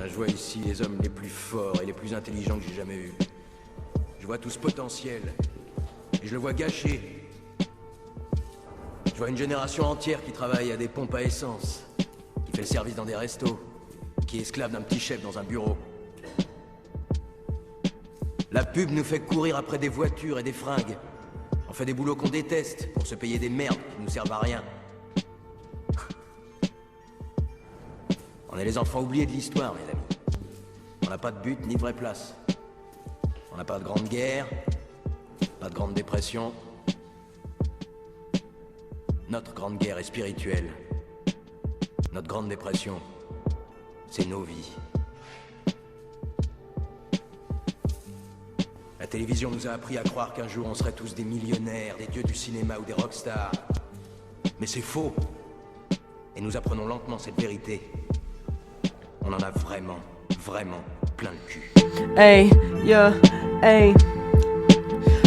je vois ici les hommes les plus forts et les plus intelligents que j'ai jamais eus. Je vois tout ce potentiel, et je le vois gâché. Je vois une génération entière qui travaille à des pompes à essence, qui fait le service dans des restos, qui est esclave d'un petit chef dans un bureau. La pub nous fait courir après des voitures et des fringues. On fait des boulots qu'on déteste pour se payer des merdes qui nous servent à rien. On est les enfants oubliés de l'histoire, mes amis. On n'a pas de but ni de vraie place. On n'a pas de grande guerre, pas de grande dépression. Notre grande guerre est spirituelle. Notre grande dépression, c'est nos vies. La télévision nous a appris à croire qu'un jour on serait tous des millionnaires, des dieux du cinéma ou des rockstars. Mais c'est faux. Et nous apprenons lentement cette vérité. On en a vraiment, vraiment plein le cul. Hey, yeah, hey.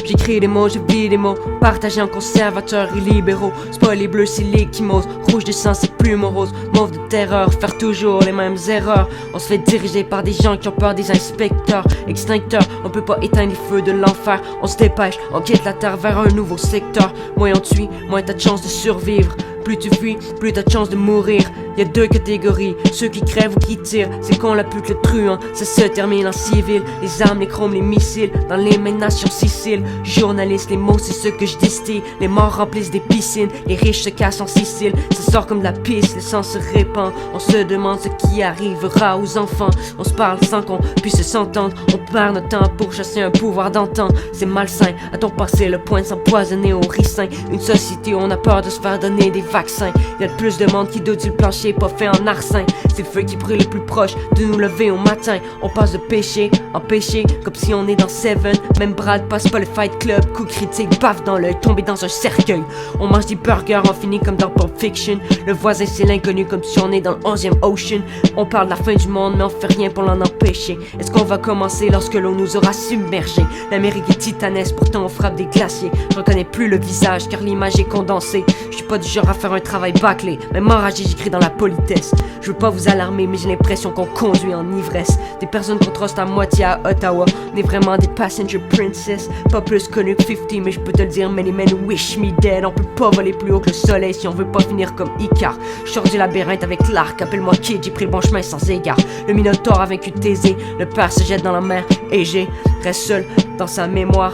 J'écris des mots, je vis des mots, partagés en conservateurs et libéraux. C'est pas les bleus, c'est l'échymose. Rouge de sang, c'est plus morose. Mauve de terreur, faire toujours les mêmes erreurs. On se fait diriger par des gens qui ont peur des inspecteurs. Extincteurs, on peut pas éteindre les feux de l'enfer. On se dépêche, on quitte la terre vers un nouveau secteur. Moins on te suit, moins t'as de chance de survivre. Plus tu fuis, plus t'as de chance de mourir. Y'a deux catégories, ceux qui crèvent ou qui tirent. C'est qu'on l'a plus que le truand, ça se termine en civil. Les armes, les chromes, les missiles, dans les mains nations Sicile. Journalistes, les mots c'est ce que je distille. Les morts remplissent des piscines, les riches se cassent en Sicile. Ça sort comme de la pisse, le sang se répand. On se demande ce qui arrivera aux enfants. On se parle sans qu'on puisse s'entendre. On perd notre temps pour chasser un pouvoir d'antan. C'est malsain, à ton passé le point de s'empoisonner au ricin. Une société où on a peur de se faire donner des vaccins. Y'a de plus de monde qui doute du plancher pas fait en arsin. C'est le feu qui brûle le plus proche de nous lever au matin. On passe de péché en péché comme si on est dans Seven. Même Brad passe pas le Fight Club. Coup critique, baffe dans l'œil, tombé dans un cercueil. On mange des burgers, on finit comme dans Pulp Fiction. Le voisin c'est l'inconnu comme si on est dans le 11e Ocean. On parle de la fin du monde mais on fait rien pour l'en empêcher. Est-ce qu'on va commencer lorsque l'eau nous aura submergés? L'Amérique est titanesque, pourtant on frappe des glaciers. Je reconnais plus le visage car l'image est condensée. Je suis pas du genre à faire un travail bâclé. Même enragé j'écris dans la politesse. Je veux pas vous alarmer mais j'ai l'impression qu'on conduit en ivresse. Des personnes qu'on truste à moitié à Ottawa. On est vraiment des passenger princess. Pas plus connu que 50 mais je peux te le dire, many men wish me dead. On peut pas voler plus haut que le soleil si on veut pas finir comme Icar. Je sors du labyrinthe avec l'arc, appelle-moi Kid, j'ai pris le bon chemin sans égard. Le Minotaure a vaincu Thésée, le père se jette dans la mer Égée, reste seul dans sa mémoire.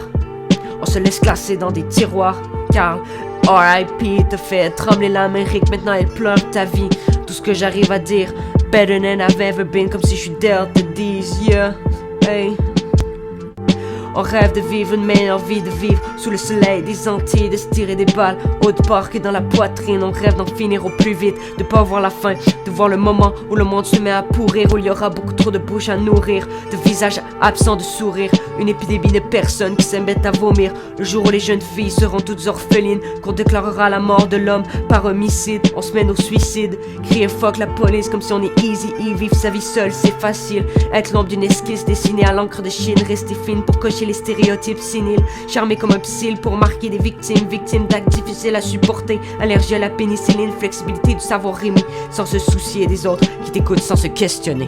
On se laisse classer dans des tiroirs. Carl, R.I.P. te fait trembler l'Amérique, maintenant elle pleure ta vie. Tout ce que j'arrive à dire, better than I've ever been, comme si je suis Delta D's, yeah, hey. On rêve de vivre une meilleure vie, de vivre sous le soleil des Antilles, de se tirer des balles haut de part que dans la poitrine. On rêve d'en finir au plus vite, de pas voir la fin, de voir le moment où le monde se met à pourrir, où il y aura beaucoup trop de bouches à nourrir, de visages absents de sourire, une épidémie de personnes qui s'aiment à vomir. Le jour où les jeunes filles seront toutes orphelines, qu'on déclarera la mort de l'homme par homicide, on se mène au suicide, crier fuck la police comme si on est easy E, vivre sa vie seule c'est facile, être l'ombre d'une esquisse dessinée à l'encre de Chine, rester fine pour cocher les stéréotypes séniles, charmé comme un psyll pour marquer des victimes d'actes difficiles à supporter, allergie à la pénicilline, flexibilité du savoir rimé, sans se soucier des autres qui t'écoutent sans se questionner.